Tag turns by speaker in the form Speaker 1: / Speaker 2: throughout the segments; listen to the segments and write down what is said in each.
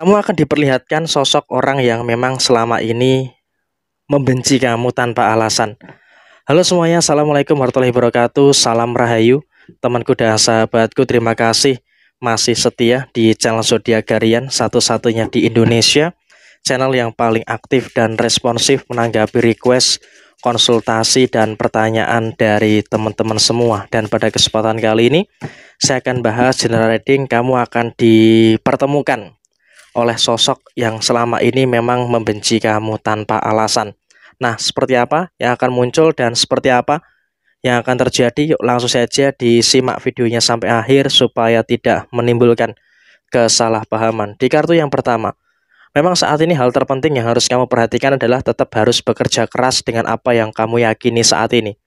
Speaker 1: Kamu akan diperlihatkan sosok orang yang memang selama ini membenci kamu tanpa alasan. Halo semuanya, Assalamualaikum warahmatullahi wabarakatuh. Salam Rahayu, temanku dan sahabatku. Terima kasih masih setia di channel Zodiak Harian, satu-satunya di Indonesia, channel yang paling aktif dan responsif menanggapi request, konsultasi, dan pertanyaan dari teman-teman semua. Dan pada kesempatan kali ini saya akan bahas general reading. Kamu akan dipertemukan oleh sosok yang selama ini memang membenci kamu tanpa alasan. Nah, seperti apa yang akan muncul dan seperti apa yang akan terjadi? Yuk langsung saja disimak videonya sampai akhir supaya tidak menimbulkan kesalahpahaman. Di kartu yang pertama, memang saat ini hal terpenting yang harus kamu perhatikan adalah tetap harus bekerja keras dengan apa yang kamu yakini saat ini.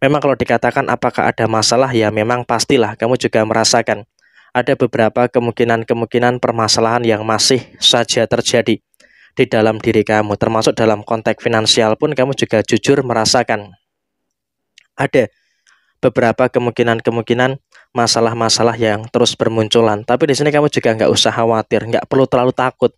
Speaker 1: Memang kalau dikatakan apakah ada masalah, ya memang pastilah kamu juga merasakan ada beberapa kemungkinan permasalahan yang masih saja terjadi di dalam diri kamu, termasuk dalam konteks finansial pun kamu juga jujur merasakan ada beberapa kemungkinan masalah-masalah yang terus bermunculan. Tapi di sini kamu juga nggak usah khawatir, nggak perlu terlalu takut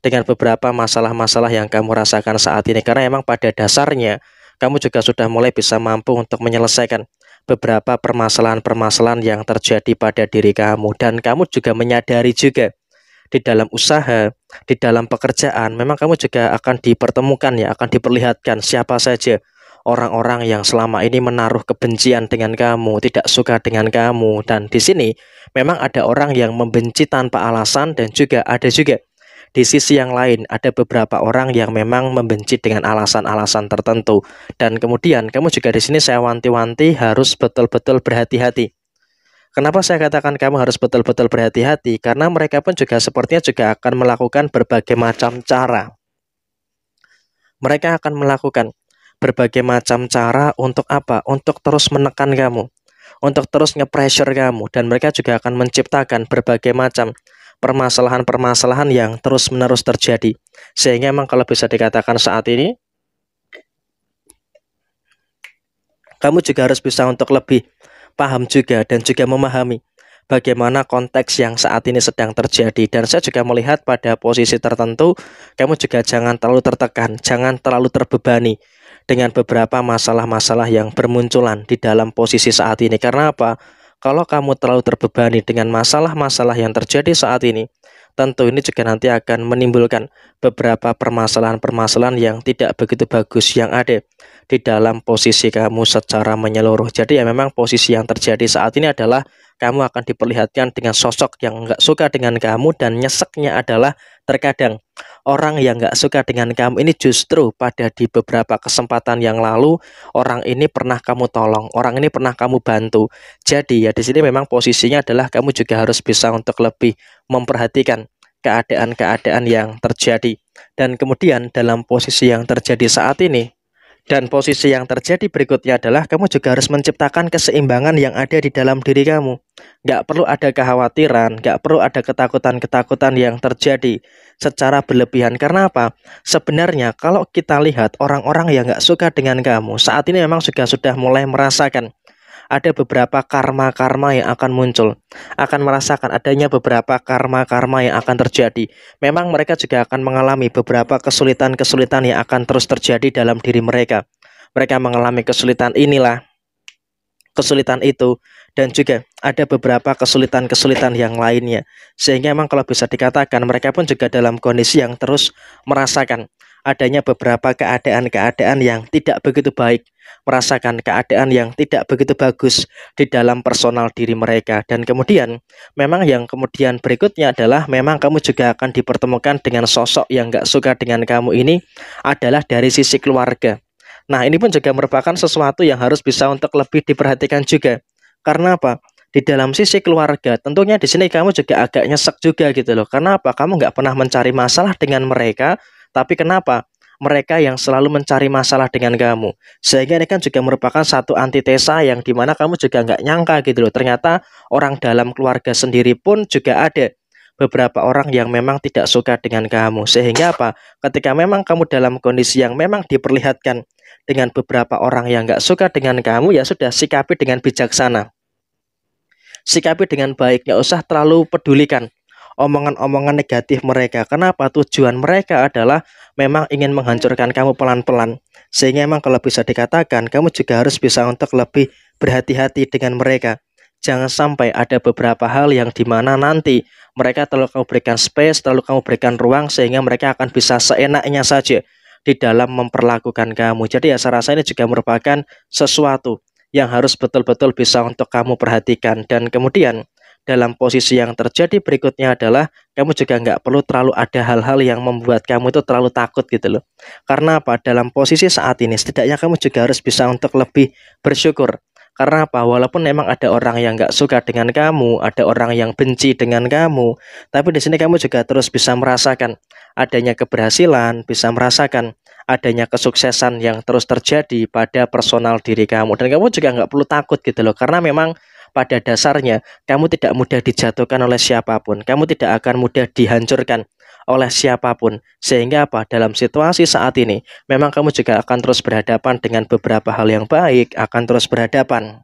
Speaker 1: dengan beberapa masalah-masalah yang kamu rasakan saat ini, karena emang pada dasarnya kamu juga sudah mulai bisa mampu untuk menyelesaikan beberapa permasalahan-permasalahan yang terjadi pada diri kamu. Dan kamu juga menyadari juga di dalam usaha, di dalam pekerjaan, memang kamu juga akan dipertemukan, ya, akan diperlihatkan siapa saja orang-orang yang selama ini menaruh kebencian dengan kamu, tidak suka dengan kamu. Dan di sini memang ada orang yang membenci tanpa alasan, dan juga ada juga di sisi yang lain ada beberapa orang yang memang membenci dengan alasan-alasan tertentu. Dan kemudian kamu juga di sini saya wanti-wanti harus betul-betul berhati-hati. Kenapa saya katakan kamu harus betul-betul berhati-hati? Karena mereka pun juga sepertinya juga akan melakukan berbagai macam cara. Mereka akan melakukan berbagai macam cara untuk apa? Untuk terus menekan kamu, untuk terus nge-pressure kamu. Dan mereka juga akan menciptakan berbagai macam permasalahan-permasalahan yang terus-menerus terjadi. Sehingga memang kalau bisa dikatakan saat ini, kamu juga harus bisa untuk lebih paham juga dan juga memahami bagaimana konteks yang saat ini sedang terjadi. Dan saya juga melihat pada posisi tertentu, kamu juga jangan terlalu tertekan, jangan terlalu terbebani dengan beberapa masalah-masalah yang bermunculan di dalam posisi saat ini. Karena apa? Kalau kamu terlalu terbebani dengan masalah-masalah yang terjadi saat ini, tentu ini juga nanti akan menimbulkan beberapa permasalahan-permasalahan yang tidak begitu bagus yang ada di dalam posisi kamu secara menyeluruh. Jadi ya memang posisi yang terjadi saat ini adalah kamu akan diperlihatkan dengan sosok yang nggak suka dengan kamu, dan nyeseknya adalah terkadang orang yang nggak suka dengan kamu ini justru pada di beberapa kesempatan yang lalu orang ini pernah kamu tolong, orang ini pernah kamu bantu. Jadi ya di sini memang posisinya adalah kamu juga harus bisa untuk lebih memperhatikan keadaan-keadaan yang terjadi. Dan kemudian dalam posisi yang terjadi saat ini, dan posisi yang terjadi berikutnya adalah kamu juga harus menciptakan keseimbangan yang ada di dalam diri kamu. Nggak perlu ada kekhawatiran, nggak perlu ada ketakutan-ketakutan yang terjadi secara berlebihan. Karena apa? Sebenarnya kalau kita lihat orang-orang yang nggak suka dengan kamu saat ini memang juga sudah mulai merasakan ada beberapa karma-karma yang akan muncul, akan merasakan adanya beberapa karma-karma yang akan terjadi. Memang mereka juga akan mengalami beberapa kesulitan-kesulitan yang akan terus terjadi dalam diri mereka. Mereka mengalami kesulitan inilah, kesulitan itu, dan juga ada beberapa kesulitan-kesulitan yang lainnya. Sehingga memang kalau bisa dikatakan mereka pun juga dalam kondisi yang terus merasakan adanya beberapa keadaan-keadaan yang tidak begitu baik, merasakan keadaan yang tidak begitu bagus di dalam personal diri mereka. Dan kemudian memang yang kemudian berikutnya adalah memang kamu juga akan dipertemukan dengan sosok yang gak suka dengan kamu ini adalah dari sisi keluarga. Nah, ini pun juga merupakan sesuatu yang harus bisa untuk lebih diperhatikan juga. Karena apa? Di dalam sisi keluarga, tentunya di sini kamu juga agak nyesek juga gitu loh. Karena apa? Kamu nggak pernah mencari masalah dengan mereka, tapi kenapa? Mereka yang selalu mencari masalah dengan kamu. Sehingga ini kan juga merupakan satu antitesa yang dimana kamu juga nggak nyangka gitu loh. Ternyata orang dalam keluarga sendiri pun juga ada beberapa orang yang memang tidak suka dengan kamu. Sehingga apa? Ketika memang kamu dalam kondisi yang memang diperlihatkan dengan beberapa orang yang nggak suka dengan kamu, ya sudah, sikapi dengan bijaksana, sikapi dengan baik, nggak usah terlalu pedulikan omongan-omongan negatif mereka. Kenapa? Tujuan mereka adalah memang ingin menghancurkan kamu pelan-pelan. Sehingga memang kalau bisa dikatakan kamu juga harus bisa untuk lebih berhati-hati dengan mereka. Jangan sampai ada beberapa hal yang dimana nanti mereka terlalu kamu berikan space, terlalu kamu berikan ruang, sehingga mereka akan bisa seenaknya saja di dalam memperlakukan kamu. Jadi ya saya rasa ini juga merupakan sesuatu yang harus betul-betul bisa untuk kamu perhatikan. Dan kemudian dalam posisi yang terjadi berikutnya adalah kamu juga nggak perlu terlalu ada hal-hal yang membuat kamu itu terlalu takut gitu loh. Karena apa? Dalam posisi saat ini setidaknya kamu juga harus bisa untuk lebih bersyukur. Karena apa? Walaupun memang ada orang yang nggak suka dengan kamu, ada orang yang benci dengan kamu, tapi di sini kamu juga terus bisa merasakan adanya keberhasilan, bisa merasakan adanya kesuksesan yang terus terjadi pada personal diri kamu. Dan kamu juga nggak perlu takut gitu loh, karena memang pada dasarnya kamu tidak mudah dijatuhkan oleh siapapun, kamu tidak akan mudah dihancurkan oleh siapapun. Sehingga apa? Dalam situasi saat ini memang kamu juga akan terus berhadapan dengan beberapa hal yang baik, akan terus berhadapan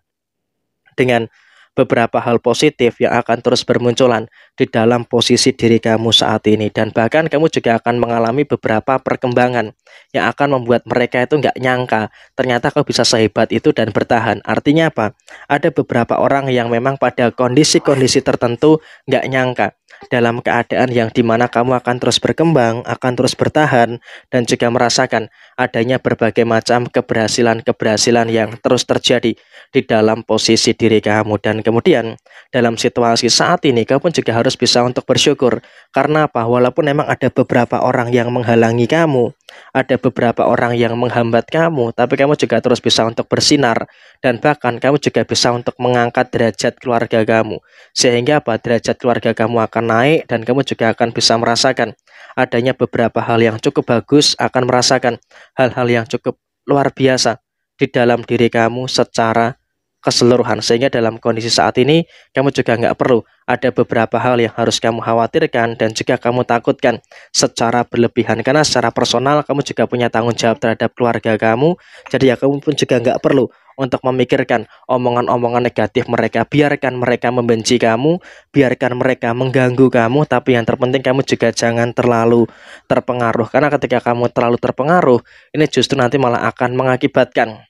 Speaker 1: dengan beberapa hal positif yang akan terus bermunculan di dalam posisi diri kamu saat ini. Dan bahkan kamu juga akan mengalami beberapa perkembangan yang akan membuat mereka itu nggak nyangka ternyata kau bisa sehebat itu dan bertahan. Artinya apa? Ada beberapa orang yang memang pada kondisi-kondisi tertentu nggak nyangka dalam keadaan yang dimana kamu akan terus berkembang, akan terus bertahan, dan juga merasakan adanya berbagai macam keberhasilan-keberhasilan yang terus terjadi di dalam posisi diri kamu. Dan kemudian dalam situasi saat ini kamu juga harus bisa untuk bersyukur. Karena apa? Walaupun memang ada beberapa orang yang menghalangi kamu, ada beberapa orang yang menghambat kamu, tapi kamu juga terus bisa untuk bersinar. Dan bahkan kamu juga bisa untuk mengangkat derajat keluarga kamu. Sehingga apa? Derajat keluarga kamu akan naik, dan kamu juga akan bisa merasakan adanya beberapa hal yang cukup bagus, akan merasakan hal-hal yang cukup luar biasa di dalam diri kamu secara keseluruhan. Sehingga dalam kondisi saat ini kamu juga nggak perlu ada beberapa hal yang harus kamu khawatirkan dan juga kamu takutkan secara berlebihan, karena secara personal kamu juga punya tanggung jawab terhadap keluarga kamu. Jadi ya kamu pun juga nggak perlu untuk memikirkan omongan-omongan negatif mereka. Biarkan mereka membenci kamu, biarkan mereka mengganggu kamu, tapi yang terpenting kamu juga jangan terlalu terpengaruh. Karena ketika kamu terlalu terpengaruh, ini justru nanti malah akan mengakibatkan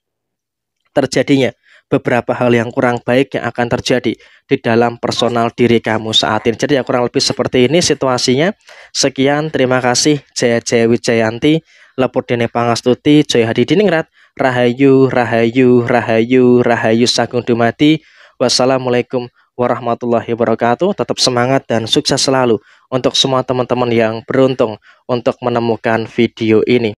Speaker 1: terjadinya beberapa hal yang kurang baik yang akan terjadi di dalam personal diri kamu saat ini. Jadi ya kurang lebih seperti ini situasinya. Sekian, terima kasih. Jaya Jaya Wijayanti, Lepudene Pangastuti, Jaya Hadidiningrat, Rahayu, Rahayu, Rahayu, Rahayu Sagung Dumadi. Wassalamualaikum warahmatullahi wabarakatuh. Tetap semangat dan sukses selalu untuk semua teman-teman yang beruntung untuk menemukan video ini.